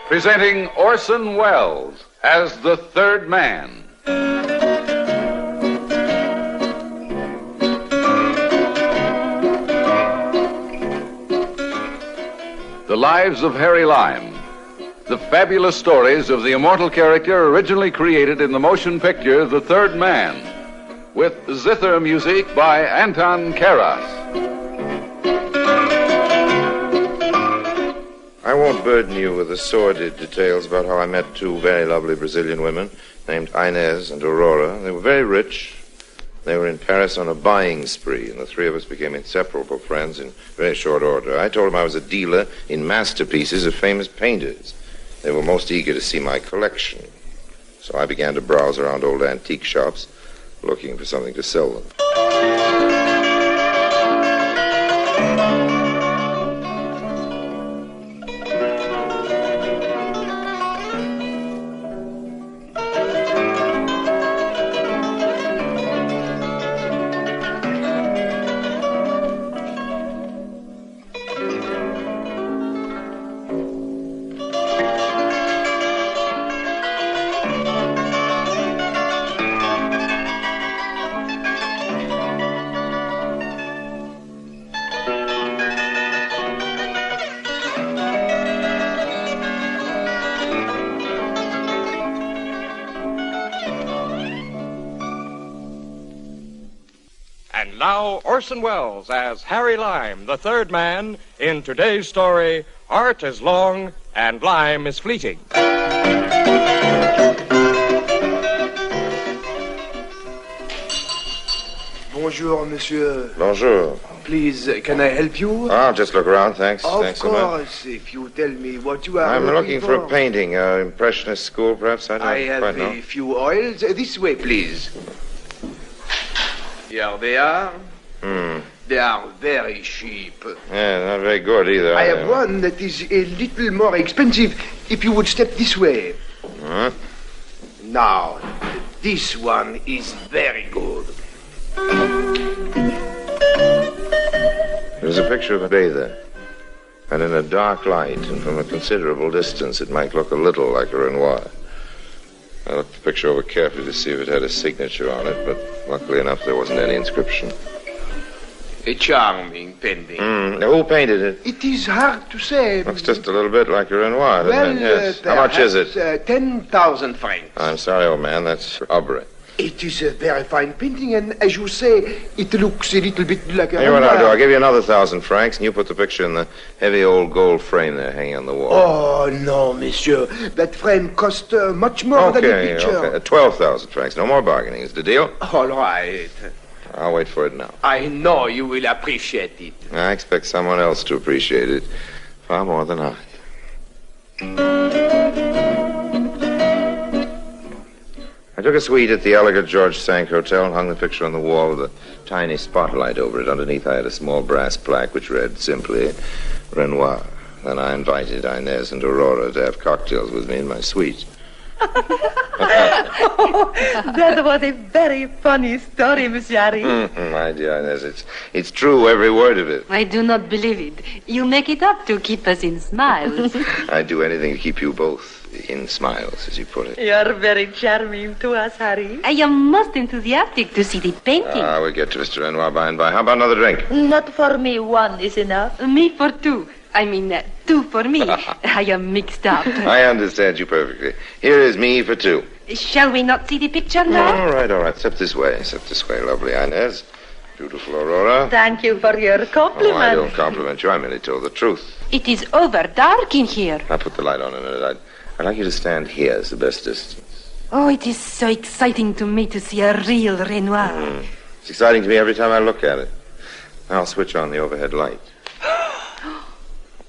presenting Orson Welles as the third man. The Lives of Harry Lime. The fabulous stories of the immortal character originally created in the motion picture The Third Man, with zither music by Anton Karas. I won't burden you with the sordid details about how I met two very lovely Brazilian women named Inez and Aurora. They were very rich. They were in Paris on a buying spree, and the three of us became inseparable friends in very short order. I told them I was a dealer in masterpieces of famous painters. They were most eager to see my collection. So I began to browse around old antique shops, looking for something to sell them. And now, Orson Welles as Harry Lime, the third man, in today's story, Art is Long and Lime is Fleeting. Bonjour, monsieur. Bonjour. Please, can I help you? I'll just look around, thanks. Thanks Of so much. course, if you tell me what you are I'm looking for a painting, Impressionist school, perhaps. I I don't have quite know. a few oils. This way, please. Here they are. They are very cheap. Yeah, not very good either. I have one that is a little more expensive. If you would step this way. Huh? Now, this one is very good. There's a picture of a bather. And in a dark light, and from a considerable distance, it might look a little like a Renoir. I looked the picture over carefully to see if it had a signature on it, but luckily enough, there wasn't any inscription. A charming painting. Now, who painted it? It is hard to say. Looks just a little bit like a Renoir, doesn't Well, it? Yes. How much is it? 10,000 francs. I'm sorry, old man, that's Aubrey. It is a very fine painting, and as you say, it looks a little bit like a Here what I'll do, Renoir. I'll give you another 1,000 francs, and you put the picture in the heavy old gold frame there hanging on the wall. Oh, no, monsieur. That frame cost much more than a picture. Okay, 12,000 francs. No more bargaining. Is the deal? All right. I'll wait for it now. I know you will appreciate it. I expect someone else to appreciate it far more than I. I took a suite at the elegant George Sank Hotel and hung the picture on the wall with a tiny spotlight over it. Underneath, I had a small brass plaque which read simply, Renoir. Then I invited Inez and Aurora to have cocktails with me in my suite. That was a very funny story, Monsieur Harry. My dear Inez, it's true, every word of it. I do not believe it. You make it up to keep us in smiles. I'd do anything to keep you both in smiles, as you put it. You are very charming to us, Harry. I am most enthusiastic to see the painting. We'll get to Mr. Renoir by and by. How about another drink? Not for me, one is enough. Me for two. I mean, two for me. I am mixed up. I understand you perfectly. Here is me for two. Shall we not see the picture now? All right. Step this way, lovely Inez. Beautiful Aurora. Thank you for your compliment. Oh, I don't compliment you. I merely told the truth. It is over dark in here. I'll put the light on in a minute. I'd like you to stand here as the best distance. Oh, it is so exciting to me to see a real Renoir. It's exciting to me every time I look at it. I'll switch on the overhead light.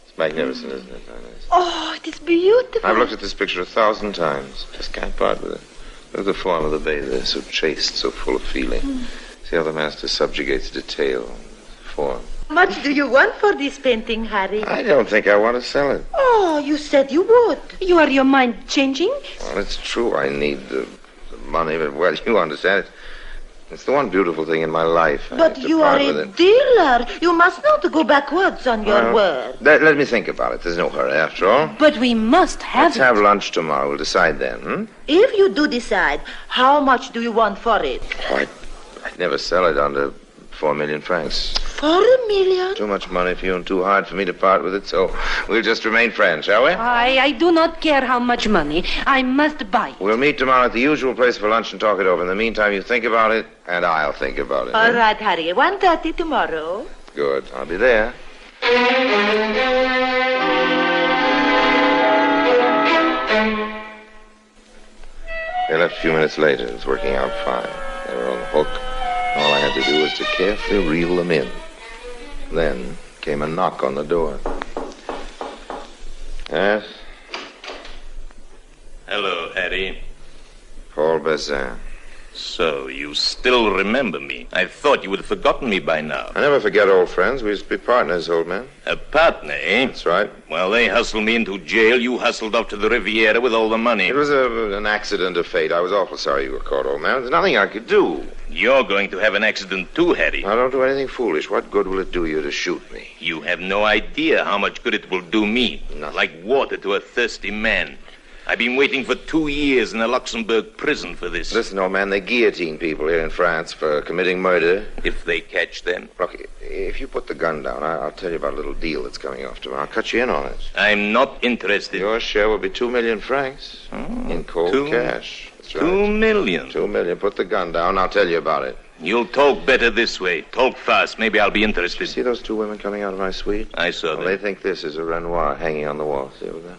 It's magnificent, isn't it, Inez? Oh, it is beautiful. I've looked at this picture 1,000 times. Just can't part with it. Look at the form of the bather, so chaste, so full of feeling. See how the master subjugates detail and form. How much do you want for this painting, Harry? I don't think I want to sell it. Oh, you said you would. You are your mind changing? Well, it's true I need the money, but, well, you understand it. It's the one beautiful thing in my life. But you are a dealer. You must not go backwards on your word. Let me think about it. There's no hurry, after all. But we must have Let's have lunch tomorrow. We'll decide then, If you do decide, how much do you want for it? I'd never sell it under 4 million francs. 4 million? Too much money for you and too hard for me to part with it, so we'll just remain friends, shall we? I do not care how much money. I must buy it. We'll meet tomorrow at the usual place for lunch and talk it over. In the meantime, you think about it, and I'll think about it. All right, Harry. 1:30 tomorrow. Good. I'll be there. They left a few minutes later. It was working out fine. They were on the hook. All I had to do was to carefully reel them in. Then came a knock on the door. Yes? Hello, Harry. Paul Bazin. So, you still remember me. I thought you would have forgotten me by now. I never forget old friends. We used to be partners, old man. A partner, eh? That's right. Well, they hustled me into jail. You hustled off to the Riviera with all the money. It was an accident of fate. I was awful sorry you were caught, old man. There's nothing I could do. You're going to have an accident too, Harry. I don't do anything foolish. What good will it do you to shoot me? You have no idea how much good it will do me. Nothing. Like water to a thirsty man. I've been waiting for 2 years in a Luxembourg prison for this. Listen, old man, they guillotine people here in France for committing murder. If they catch them. Look, if you put the gun down, I'll tell you about a little deal that's coming off tomorrow. I'll cut you in on it. I'm not interested. Your share will be 2 million francs in cold cash. That's right. 2 million. 2 million. Put the gun down. I'll tell you about it. You'll talk better this way. Talk fast. Maybe I'll be interested. See those 2 women coming out of my suite? I saw Well, them. they think this is a Renoir hanging on the wall. See over there?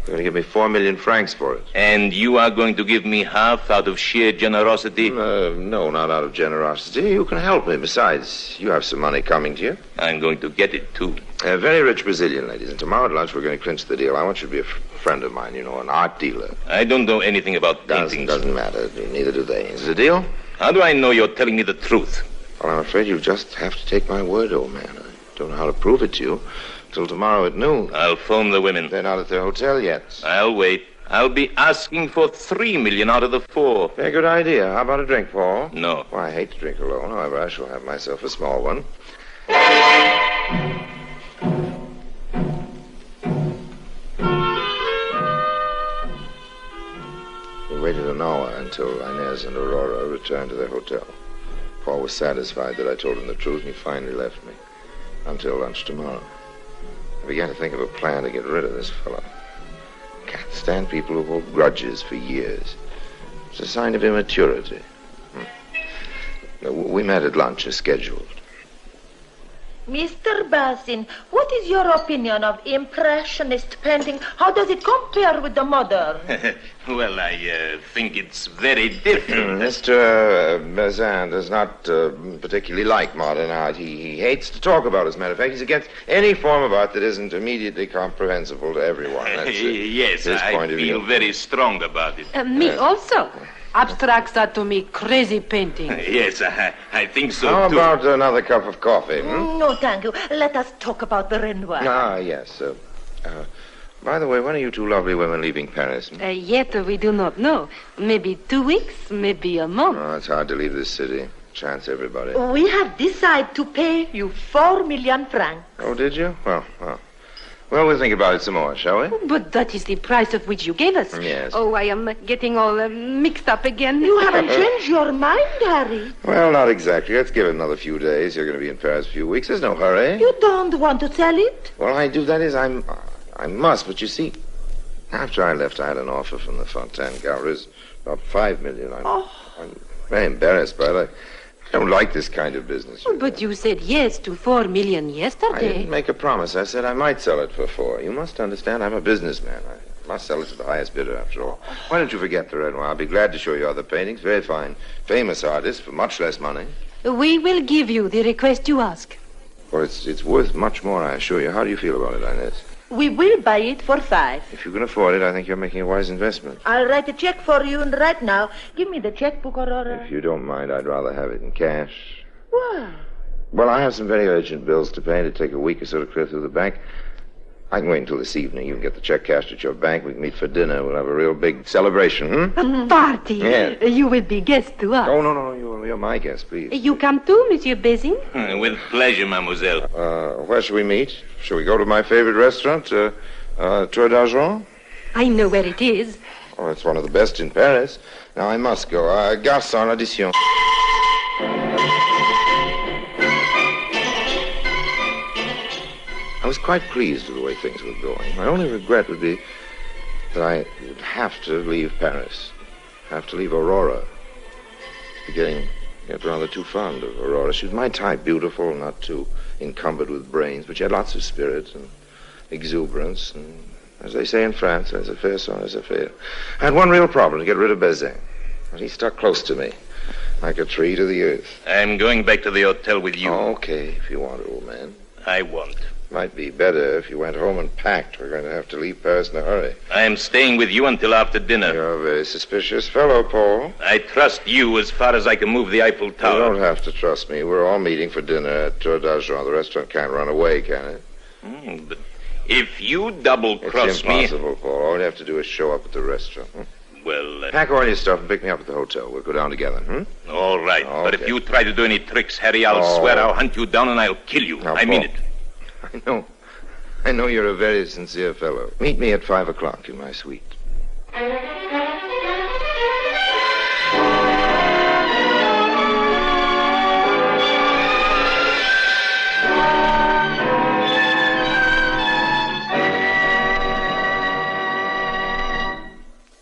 They're going to give me 4 million francs for it. And you are going to give me half out of sheer generosity? No, not out of generosity. You can help me. Besides, you have some money coming to you. I'm going to get it, too. A very rich Brazilian, ladies. And tomorrow at lunch, we're going to clinch the deal. I want you to be a friend of mine, you know, an art dealer. I don't know anything about paintings. Doesn't matter. Neither do they. Is it a deal? How do I know you're telling me the truth? Well, I'm afraid you'll just have to take my word, old man. I don't know how to prove it to you. Till tomorrow at noon. I'll phone the women. They're not at their hotel yet. I'll wait. I'll be asking for 3 million out of the 4. Very good idea. How about a drink, Paul? No. Well, I hate to drink alone. However, I shall have myself a small one. We waited an hour until Inez and Aurora returned to their hotel. Paul was satisfied that I told him the truth, and he finally left me. Until lunch tomorrow. I began to think of a plan to get rid of this fellow. I can't stand people who hold grudges for years. It's a sign of immaturity. We met at lunch as scheduled. Mr. Bazin, what is your opinion of Impressionist painting? How does it compare with the modern? Well, I think it's very different. Mr. Bazin does not particularly like modern art. He hates to talk about it, as a matter of fact. He's against any form of art that isn't immediately comprehensible to everyone. That's Yes, his I point of feel view. very strong about it. Me also. Abstracts are to me crazy painting. Yes, I think so, How too. about another cup of coffee? No, thank you. Let us talk about the Renoir. Ah, yes. By the way, when are you 2 lovely women leaving Paris? Yet we do not know. Maybe 2 weeks, maybe a month. Oh, it's hard to leave this city. Chance everybody. We have decided to pay you 4 million francs. Oh, did you? Well, we'll think about it some more, shall we? But that is the price of which you gave us. Yes. Oh, I am getting all mixed up again. You haven't changed your mind, Harry. Well, not exactly. Let's give it another few days. You're going to be in Paris a few weeks. There's no hurry. You don't want to sell it? Well, I do. That is, I must. But you see, after I left, I had an offer from the Fontaine Galleries, about 5 million. I'm very embarrassed by it. I don't like this kind of business. But you said yes to 4 million I yesterday. didn't make a promise. I said I might sell it for 4. You must understand, I'm a businessman. I must sell it to the highest bidder, after all. Why don't you forget the Renoir? I'll be glad to show you other paintings. Very fine, famous artists for much less money. We will give you the request you ask. Well, it's worth much more, I assure you. How do you feel about it, Inez? We will buy it for 5. If you can afford it, I think you're making a wise investment. I'll write a check for you right now. Give me the checkbook, Aurora. If you don't mind, I'd rather have it in cash. Why? Well, I have some very urgent bills to pay. It'd take a week or so to clear through the bank. I can wait until this evening. You can get the check cashed at your bank. We can meet for dinner. We'll have a real big celebration, A party. Yeah. You will be guest to us. Oh, no. You're my guest, please. You come too, Monsieur Bézin? With pleasure, mademoiselle. Where should we meet? Shall we go to my favorite restaurant, Tour d'Argent? I know where it is. Oh, it's one of the best in Paris. Now, I must go. Garçon, addition. I was quite pleased with the way things were going. My only regret would be that I would have to leave Paris. Have to leave Aurora. Get rather too fond of Aurora. She was my type, beautiful, not too encumbered with brains, but she had lots of spirit and exuberance. And as they say in France, as a fair son, as a fair. I had one real problem, to get rid of Bazin. But he stuck close to me, like a tree to the earth. I'm going back to the hotel with you. Okay, if you want, old man. I won't. Might be better if you went home and packed. We're going to have to leave Paris in a hurry. I am staying with you until after dinner. You're a very suspicious fellow, Paul. I trust you as far as I can move the Eiffel You Tower. don't have to trust me. We're all meeting for dinner at Tour d'Argent. The restaurant can't run away, can it? But if you double-cross It's me... impossible, Paul. All you have to do is show up at the restaurant. Well, Pack all your stuff and pick me up at the hotel. We'll go down together, all right. Okay. But if you try to do any tricks, Harry, I'll Oh. swear I'll hunt you down and I'll kill you. Now, I mean Paul. it. I know you're a very sincere fellow. Meet me at 5 o'clock in my suite.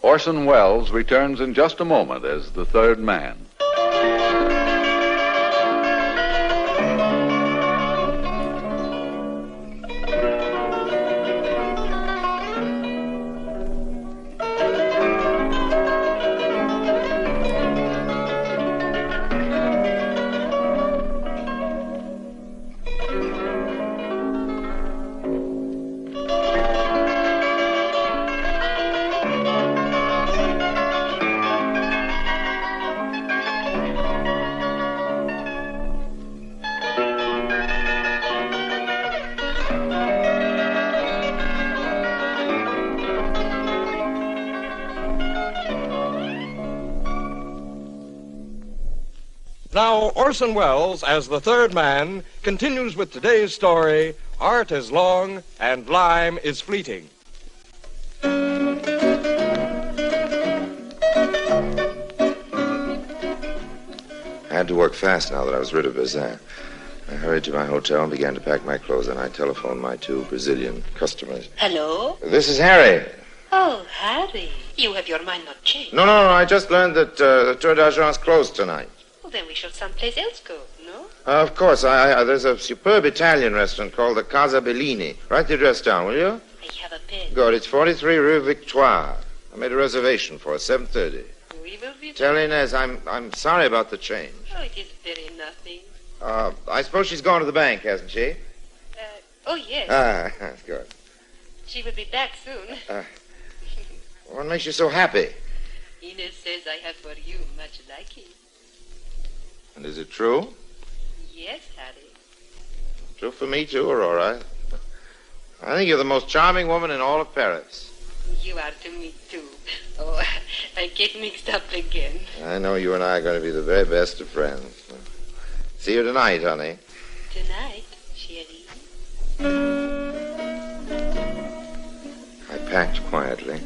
Orson Welles returns in just a moment as the third man. Now, Orson Welles, as the third man, continues with today's story, Art is Long and Lime is Fleeting. I had to work fast now that I was rid of Bazin. I hurried to my hotel and began to pack my clothes, and I telephoned my 2 Brazilian customers. Hello? This is Harry. Oh, Harry. You have your mind not changed. No, I just learned that the Tour d'Argent's closed tonight. Well, then we shall someplace else go, no? Of course. There's a superb Italian restaurant called the Casa Bellini. Write the address down, will you? I have a pen. Good. It's 43 Rue Victoire. I made a reservation for 7:30. We will be... Tell Inez I'm sorry about the change. Oh, it is very nothing. I suppose she's gone to the bank, hasn't she? Oh, yes. That's good. She will be back soon. What makes you so happy? Inez says I have for you much liking. And is it true? Yes, Harry. True for me, too, Aurora. I think you're the most charming woman in all of Paris. You are to me, too. Oh, I get mixed up again. I know you and I are going to be the very best of friends. See you tonight, honey. Tonight, chérie. I packed quietly,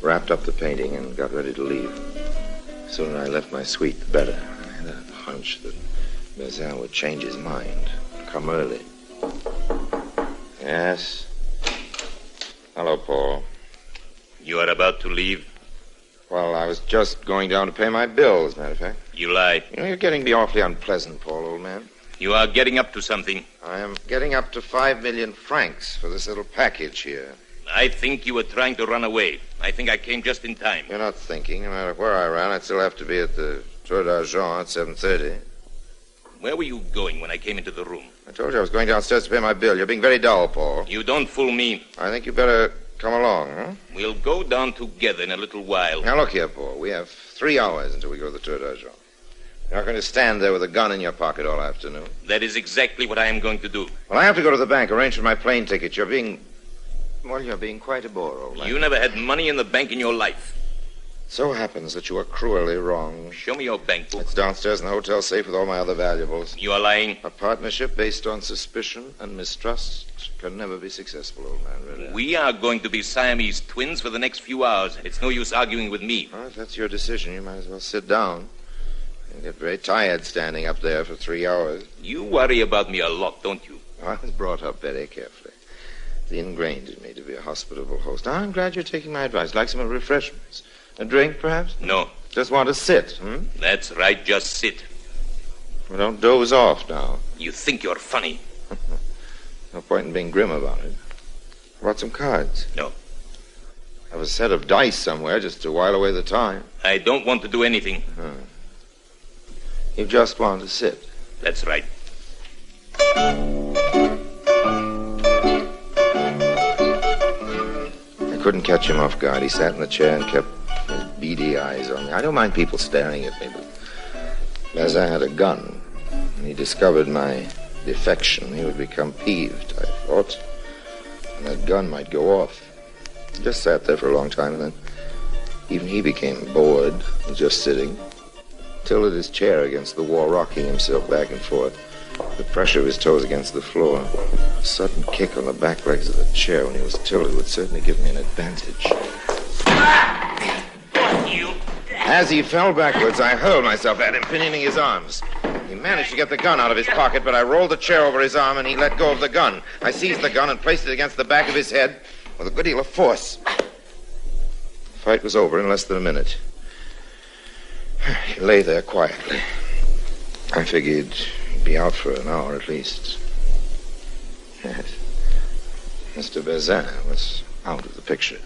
wrapped up the painting, and got ready to leave. The sooner I left my suite, the better. I had a hunch that Bazin would change his mind, come early. Yes? Hello, Paul. You are about to leave? Well, I was just going down to pay my bill, as a matter of fact. You lie. You know, you're getting to be awfully unpleasant, Paul, old man. You are getting up to something. I am getting up to 5 million francs for this little package here. I think you were trying to run away. I think I came just in time. You're not thinking. No matter where I ran, I'd still have to be at the Tour d'Argent at 7:30. Where were you going when I came into the room? I told you I was going downstairs to pay my bill. You're being very dull, Paul. You don't fool me. I think you better come along, huh? We'll go down together in a little while. Now, look here, Paul. We have 3 hours until we go to the Tour d'Argent. You're not going to stand there with a gun in your pocket all afternoon. That is exactly what I am going to do. Well, I have to go to the bank, arrange for my plane ticket. You're being Well, you're being quite a bore, old man. You never had money in the bank in your life. So happens that you are cruelly wrong. Show me your bank book. It's downstairs in the hotel safe with all my other valuables. You are lying. A partnership based on suspicion and mistrust can never be successful, old man, really. We are going to be Siamese twins for the next few hours. It's no use arguing with me. Well, if that's your decision, you might as well sit down. You get very tired standing up there for 3 hours. You worry about me a lot, don't you? I was brought up very carefully. It's ingrained in me to be a hospitable host. I'm glad you're taking my advice. Like some refreshments. A drink, perhaps? No. Just want to sit, That's right, just sit. Well, don't doze off now. You think you're funny. No point in being grim about it. How about some cards? No. Have a set of dice somewhere just to while away the time. I don't want to do anything. You just want to sit. That's right. I couldn't catch him off guard. He sat in the chair and kept his beady eyes on me. I don't mind people staring at me, but as I had a gun, and he discovered my defection, he would become peeved, I thought, and that gun might go off. He just sat there for a long time, and then even he became bored with just sitting, tilted his chair against the wall, rocking himself back and forth, the pressure of his toes against the floor. A sudden kick on the back legs of the chair when he was tilted would certainly give me an advantage. As he fell backwards, I hurled myself at him, pinioning his arms. He managed to get the gun out of his pocket, but I rolled the chair over his arm, and he let go of the gun. I seized the gun and placed it against the back of his head with a good deal of force. The fight was over in less than a minute. He lay there quietly. I figured he'd be out for an hour at least. Yes. Mr. Bazin was out of the picture.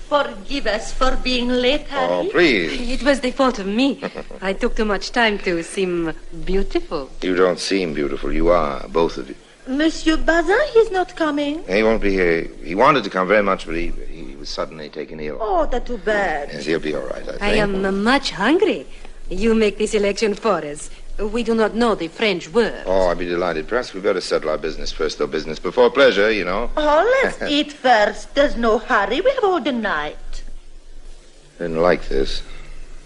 Forgive us for being late, Harry. Oh, please. It was the fault of me. I took too much time to seem beautiful. You don't seem beautiful. You are, both of you. Monsieur Bazin, he's not coming. He won't be here. He wanted to come very much, but he was suddenly taken ill. Oh, that's too bad. Yes, he'll be all right, I think. I am much hungry. You make the selection for us. We do not know the French word. Oh, I'd be delighted. Perhaps we better settle our business first, though. Business before pleasure, you know. Oh, let's eat first. There's no hurry. We have all the night. I didn't like this.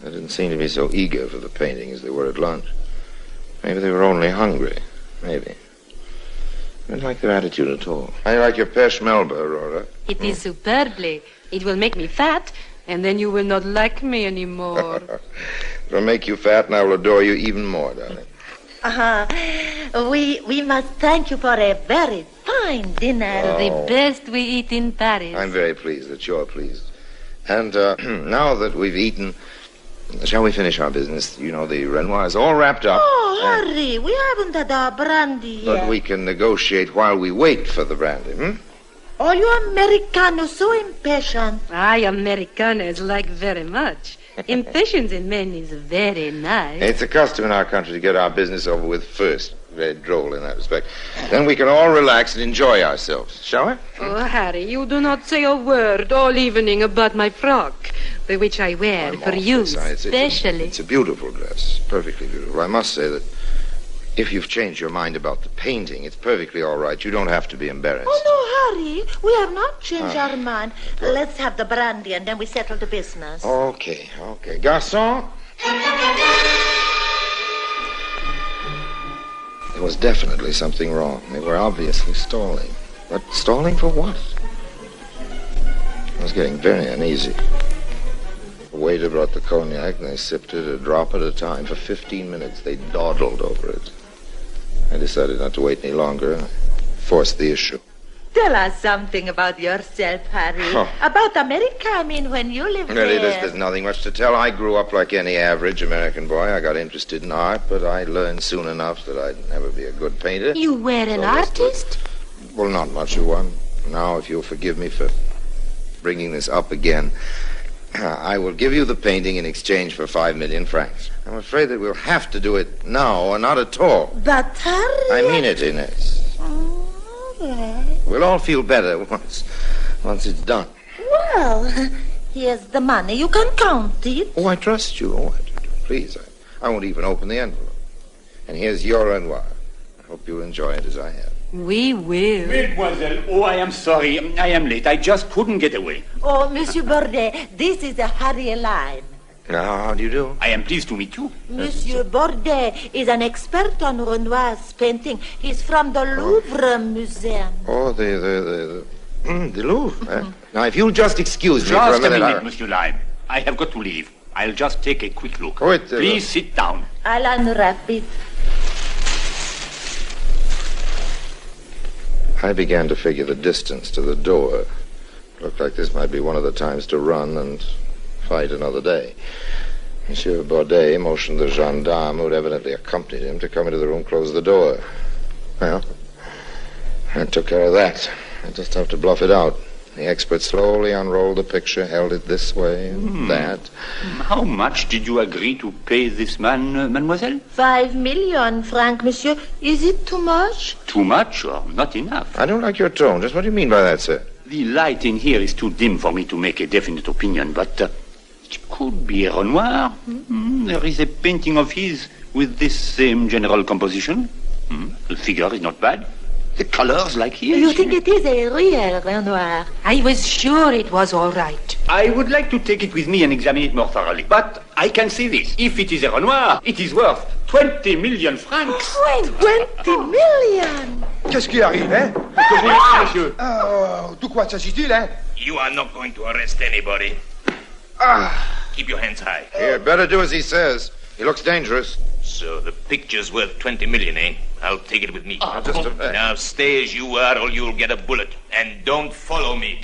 They didn't seem to be so eager for the painting as they were at lunch. Maybe they were only hungry. Maybe. I didn't like their attitude at all. How do you like your peche melba, Aurora? It is superbly. It will make me fat, and then you will not like me anymore. It'll make you fat, and I will adore you even more, darling. We must thank you for a very fine dinner. The best we eat in Paris. I'm very pleased that you're pleased. And now that we've eaten, shall we finish our business? You know, the Renoir is all wrapped up. Oh, hurry. We haven't had our brandy yet. But we can negotiate while we wait for the brandy, Oh, you Americanos so impatient. I Americaners like very much. Impatience in men is very nice. It's a custom in our country to get our business over with first. Very droll in that respect. Then we can all relax and enjoy ourselves, shall we? Oh, Harry, you do not say a word all evening about my frock, which I wear for you, especially. It's a beautiful dress, perfectly beautiful. I must say that if you've changed your mind about the painting, it's perfectly all right. You don't have to be embarrassed. Oh, no, Harry. We have not changed our mind. Let's have the brandy, and then we settle the business. Okay. Garçon? There was definitely something wrong. They were obviously stalling. But stalling for what? I was getting very uneasy. The waiter brought the cognac, and they sipped it a drop at a time. For 15 minutes, they dawdled over it. I decided not to wait any longer. I forced the issue. Tell us something about yourself, Harry. About America, I mean, when you lived there. There's nothing much to tell. I grew up like any average American boy. I got interested in art, but I learned soon enough that I'd never be a good painter. You were an artist? Well, not much of one. Now, if you'll forgive me for bringing this up again, I will give you the painting in exchange for 5 million francs. I'm afraid that we'll have to do it now or not at all. But, Harry... I mean it, Inez. Yes. We'll all feel better once it's done. Well, here's the money. You can count it. Oh, I trust you. Oh, please, I won't even open the envelope. And here's your Renoir. I hope you'll enjoy it as I have. We will. Mademoiselle, oh, I am sorry. I am late. I just couldn't get away. Oh, Monsieur Bordet, this is Harry Lime. Now, how do you do? I am pleased to meet you. Monsieur Bordet is an expert on Renoir's painting. He's from the Louvre Museum. Oh, the Louvre. Now, if you'll just excuse me for Just a minute. Monsieur Lime. I have got to leave. I'll just take a quick look. Wait, Please sit down. I'll unwrap it. I began to figure the distance to the door. Looked like this might be one of the times to run and fight another day. Monsieur Bordet motioned the gendarme who had evidently accompanied him to come into the room, close the door. Well, I took care of that. I just have to bluff it out. The expert slowly unrolled the picture, held it this way and that. How much did you agree to pay this man, mademoiselle? 5 million francs, monsieur. Is it too much? Too much or not enough? I don't like your tone. Just what do you mean by that, sir? The light in here is too dim for me to make a definite opinion, but it could be a Renoir. There is a painting of his with this same general composition. The figure is not bad. The colors like his. You think it is a real Renoir? I was sure it was all right. I would like to take it with me and examine it more thoroughly. But I can say this. If it is a Renoir, it is worth 20 million francs. 20 million! Qu'est-ce qui arrive, hein? Que voulez-vous, monsieur? De quoi s'agit-il, hein? You are not going to arrest anybody. Keep your hands high. Here, better do as he says. He looks dangerous. So the picture's worth 20 million, eh? I'll take it with me. Just a fact. Now stay as you are or you'll get a bullet. And don't follow me.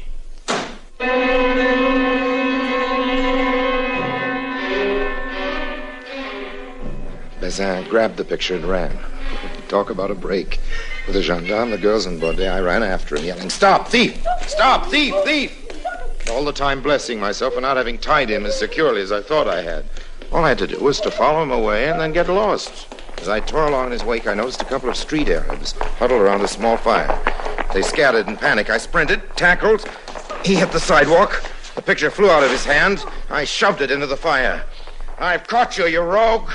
Bazin grabbed the picture and ran. Talk about a break. With the gendarme, the girls, and Bordet, I ran after him, yelling, "Stop, thief! Stop, thief, thief!" All the time blessing myself for not having tied him as securely as I thought I had. All I had to do was to follow him away and then get lost. As I tore along in his wake, I noticed a couple of street Arabs huddled around a small fire. They scattered in panic. I sprinted, tackled. He hit the sidewalk. The picture flew out of his hand. I shoved it into the fire. "I've caught you, you rogue.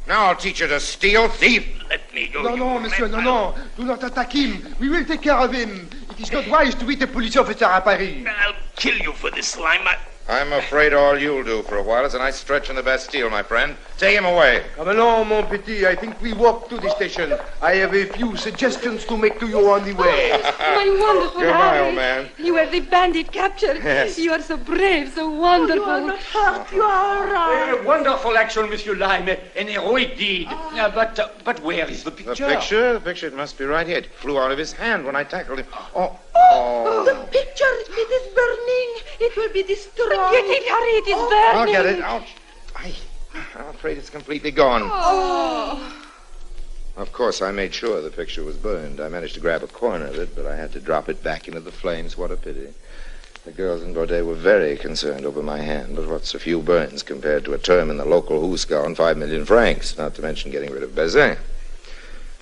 Now I'll teach you to steal, thief." Let me go. No, no, monsieur, no, no. Do not attack him. We will take care of him. It is not wise to beat a police officer at Paris. I'll kill you for this slime. I'm afraid all you'll do for a while is a nice stretch in the Bastille, my friend. Take him away. Come along, mon petit. I think we walk to the station. I have a few suggestions to make to you on the way. My wonderful Goodbye, Harry. old man. You were the bandit captured. Yes. You are so brave, so wonderful. You are not hurt. You are all right. A wonderful action, Monsieur Lime. An heroic deed. But where is the The picture? picture, it must be right here. It flew out of his hand when I tackled him. Oh, the picture, it is burning. It will be destroyed. Get it, Harry, it is burning. I'll get it. I'm afraid it's completely gone. Of course, I made sure the picture was burned. I managed to grab a corner of it, but I had to drop it back into the flames. What a pity. The girls in Bordet were very concerned over my hand, but what's a few burns compared to a term in the local hoosegow and 5 million francs, not to mention getting rid of Bazin.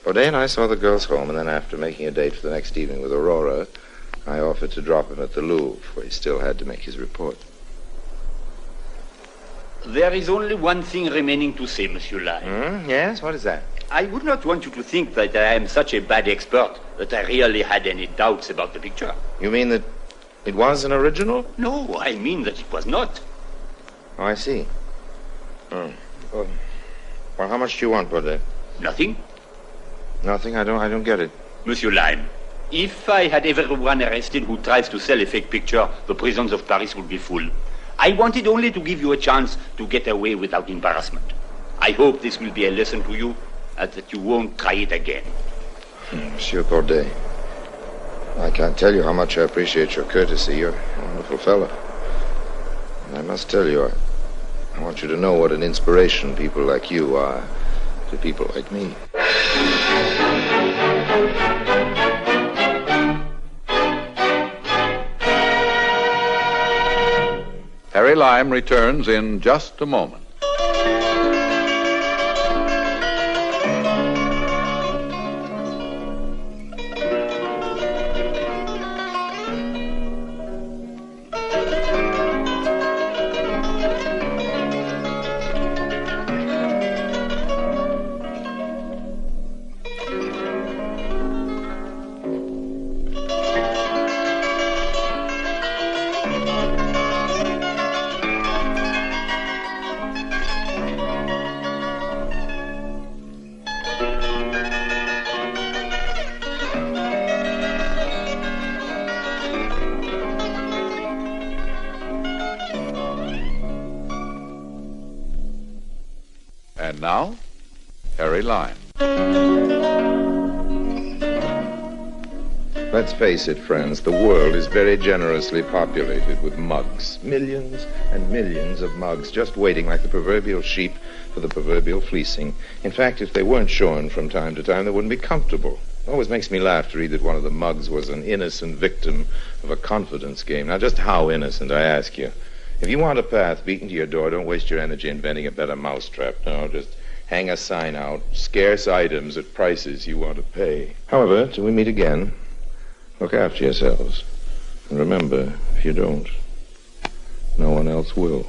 Bordet and I saw the girls home, and then after making a date for the next evening with Aurora, I offered to drop him at the Louvre, where he still had to make his report. There is only one thing remaining to say, Monsieur Lime. Yes? What is that? I would not want you to think that I am such a bad expert that I really had any doubts about the picture. You mean that it was an original? No, I mean that it was not. Oh, I see. Well, how much do you want, Bordet? Nothing. Nothing? I don't get it. Monsieur Lime, if I had everyone arrested who tries to sell a fake picture, the prisons of Paris would be full. I wanted only to give you a chance to get away without embarrassment. I hope this will be a lesson to you, and that you won't try it again. Monsieur Bordet, I can't tell you how much I appreciate your courtesy. You're a wonderful fellow. And I must tell you, I want you to know what an inspiration people like you are to people like me. Harry Lime returns in just a moment. And now, Harry Lime. Let's face it, friends, the world is very generously populated with mugs. Millions and millions of mugs just waiting like the proverbial sheep for the proverbial fleecing. In fact, if they weren't shorn from time to time, they wouldn't be comfortable. It always makes me laugh to read that one of the mugs was an innocent victim of a confidence game. Now, just how innocent, I ask you? If you want a path beaten to your door, don't waste your energy inventing a better mousetrap. No, just hang a sign out, scarce items at prices you want to pay. However, till we meet again, look after yourselves. And remember, if you don't, no one else will.